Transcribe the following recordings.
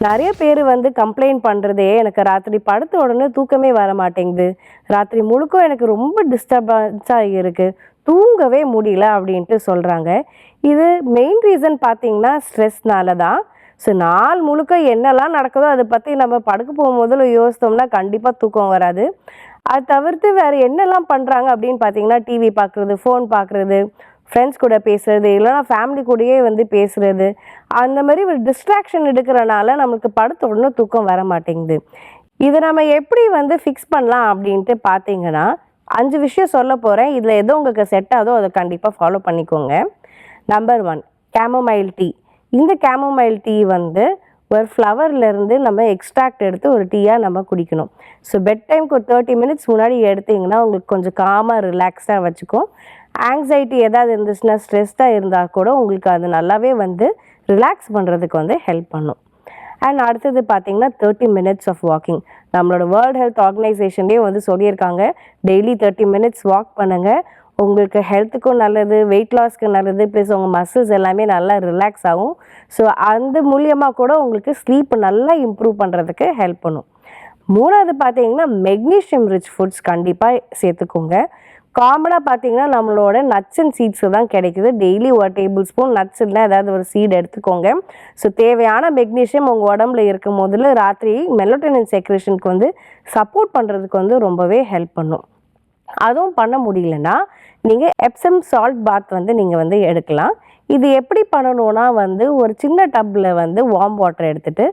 நிறைய பேர் வந்து கம்ப்ளைண்ட் பண்ணுறதே எனக்கு ராத்திரி படுத்த உடனே தூக்கமே வர மாட்டேங்குது, ராத்திரி முழுக்க எனக்கு ரொம்ப டிஸ்டர்பன்ஸாக இருக்குது, தூங்கவே முடியல அப்படின்ட்டு சொல்கிறாங்க. இது மெயின் ரீசன் பார்த்தீங்கன்னா ஸ்ட்ரெஸ்னால தான். ஸோ நாள் முழுக்க என்னெல்லாம் நடக்குதோ அதை பற்றி நம்ம படுக்க போகும்போதில் யோசித்தோம்னா கண்டிப்பாக தூக்கம் வராது. அது தவிர்த்து வேறு என்னெல்லாம் பண்ணுறாங்க அப்படின்னு பார்த்தீங்கன்னா டிவி பார்க்குறது, ஃபோன் பார்க்குறது, ஃப்ரெண்ட்ஸ் கூட பேசுகிறது, இல்லைனா ஃபேமிலி கூடயே வந்து பேசுகிறது, அந்த மாதிரி ஒரு டிஸ்ட்ராக்ஷன் எடுக்கிறனால நமக்கு படுத்த உடனே தூக்கம் வர மாட்டேங்குது. இதை நம்ம எப்படி வந்து ஃபிக்ஸ் பண்ணலாம் அப்படின்ட்டு பார்த்தீங்கன்னா 5 விஷயம் சொல்ல போகிறேன். இதில் எதோ உங்களுக்கு செட் ஆகுதோ அதை கண்டிப்பாக ஃபாலோ பண்ணிக்கோங்க. Number 1, chamomile tea. இந்த கேமமைல் டீ வந்து ஒரு ஃப்ளவர்லேருந்து நம்ம எக்ஸ்ட்ராக்ட் எடுத்து ஒரு டீயாக நம்ம குடிக்கணும். ஸோ பெட் டைமுக்கு ஒரு 30 மினிட்ஸ் முன்னாடி எடுத்திங்கன்னா உங்களுக்கு கொஞ்சம் காமாக ரிலாக்ஸ்டாக வச்சுக்கும். ஆங்ஸைட்டி ஏதாவது இருந்துச்சுன்னா, ஸ்ட்ரெஸ்டாக இருந்தால் கூட உங்களுக்கு அது நல்லாவே வந்து ரிலாக்ஸ் பண்ணுறதுக்கு வந்து ஹெல்ப் பண்ணும். அண்ட் அடுத்தது பார்த்திங்கன்னா 30 மினிட்ஸ் ஆஃப் வாக்கிங். நம்மளோட வேர்ல்டு ஹெல்த் ஆர்கனைசேஷன்லேயே வந்து சொல்லியிருக்காங்க, டெய்லி 30 மினிட்ஸ் வாக் பண்ணுங்கள். உங்களுக்கு ஹெல்த்துக்கும் நல்லது, வெயிட் லாஸ்க்கு நல்லது, ப்ளஸ் உங்கள் மசில்ஸ் எல்லாமே நல்லா ரிலாக்ஸ் ஆகும். ஸோ அந்த மூலியமாக கூட உங்களுக்கு ஸ்லீப் நல்லா இம்ப்ரூவ் பண்ணுறதுக்கு ஹெல்ப் பண்ணும். 3வது பார்த்தீங்கன்னா மெக்னீஷியம் ரிச் ஃபுட்ஸ் கண்டிப்பாக சேர்த்துக்கோங்க. காமனாக பார்த்தீங்கன்னா நம்மளோட நட்ஸ் அண்ட் சீட்ஸு தான் கிடைக்குது. டெய்லி ஒரு டேபிள் ஸ்பூன் நட்ஸ் இல்லை ஏதாவது ஒரு சீட் எடுத்துக்கோங்க. ஸோ தேவையான மெக்னீஷியம் உங்கள் உடம்புல இருக்கும் போதில் ராத்திரி மெலட்டோனின் செக்ரேஷனுக்கு வந்து சப்போர்ட் பண்ணுறதுக்கு வந்து ரொம்பவே ஹெல்ப் பண்ணும். அதுவும் பண்ண முடியலன்னா நீங்கள் எப்சம் சால்ட் பாத் வந்து நீங்கள் வந்து எடுக்கலாம். இது எப்படி பண்ணணும்னா வந்து ஒரு சின்ன டப்பில் வந்து வார்ம் வாட்டர் எடுத்துகிட்டு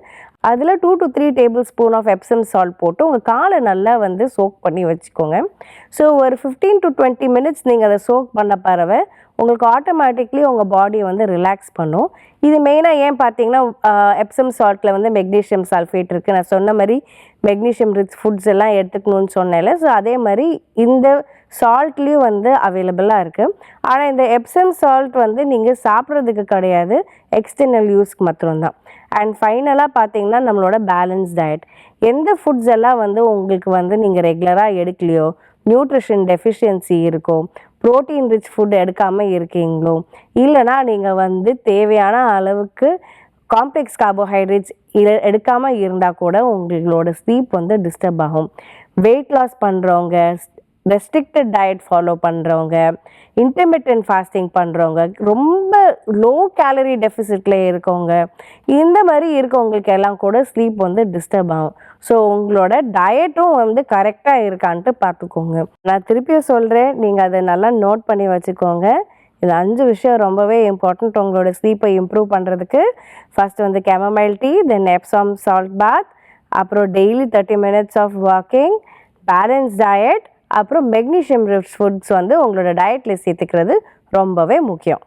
அதில் 2 to 3 tablespoon of Epsom salt போட்டு உங்கள் காலை நல்லா வந்து சோக் பண்ணி வச்சுக்கோங்க. ஸோ ஒரு 15 to 20 மினிட்ஸ் நீங்கள் அதை சோக் பண்ண பறவை உங்களுக்கு ஆட்டோமேட்டிக்லி உங்கள் பாடியை வந்து ரிலாக்ஸ் பண்ணும். இது மெயினாக ஏன் பார்த்தீங்கன்னா எப்சம் சால்ட்டில் வந்து மெக்னீஷியம் சல்ஃபேட் இருக்குது. நான் சொன்ன மாதிரி மெக்னீஷியம் ரிச் ஃபுட்ஸ் எல்லாம் எடுத்துக்கணும்னு சொன்னேன்ல, ஸோ அதே மாதிரி இந்த சால்ட்லேயும் வந்து அவைலபிளாக இருக்குது. ஆனால் இந்த எப்சம் சால்ட் வந்து நீங்கள் சாப்பிட்றதுக்கு கிடையாது, எக்ஸ்டர்னல் யூஸ்க்கு மட்டும்தான். அண்ட் ஃபைனலாக பார்த்தீங்கன்னா நம்மளோட பேலன்ஸ் டயட். எந்த ஃபுட்ஸ் எல்லாம் வந்து உங்களுக்கு வந்து நீங்கள் ரெகுலராக எடுக்கலையோ, நியூட்ரிஷன் டெஃபிஷியன்சி இருக்கோ, ப்ரோட்டீன் ரிச் ஃபுட் எடுக்காமல் இருக்கீங்களோ, இல்லைனா நீங்கள் வந்து தேவையான அளவுக்கு காம்ப்ளெக்ஸ் கார்போஹைட்ரேட்ஸ் எடுக்காமல் இருந்தால் கூட உங்களோட ஸ்லீப் வந்து டிஸ்டர்ப் ஆகும். வெயிட் லாஸ் பண்ணுறவங்க, ரெஸ்ட்ரிக்டட் டயட் ஃபாலோ பண்ணுறவங்க, இன்டர்மிட்டன்ட் ஃபாஸ்டிங் பண்ணுறவங்க, ரொம்ப லோ கேலரி டெஃபிசிட்டில் இருக்கவங்க, இந்த மாதிரி இருக்கவங்களுக்கு எல்லாம் கூட ஸ்லீப் வந்து டிஸ்டர்ப் ஆகும். ஸோ உங்களோட டயட்டும் வந்து கரெக்டாக இருக்கான்ட்டு பார்த்துக்கோங்க. நான் திருப்பியும் சொல்கிறேன், நீங்கள் அதை நல்லா நோட் பண்ணி வச்சுக்கோங்க. இது 5 விஷயம் ரொம்பவே இம்பார்ட்டண்ட் உங்களோட ஸ்லீப்பை இம்ப்ரூவ் பண்ணுறதுக்கு. ஃபஸ்ட்டு வந்து chamomile tea, then Epsom salt bath, அப்புறம் daily 30 minutes of walking, balance diet, அப்புறம் மெக்னீஷியம் ரிச் ஃபுட்ஸ் வந்து உங்களோட டயட்டில் சேர்த்துக்கிறது ரொம்பவே முக்கியம்.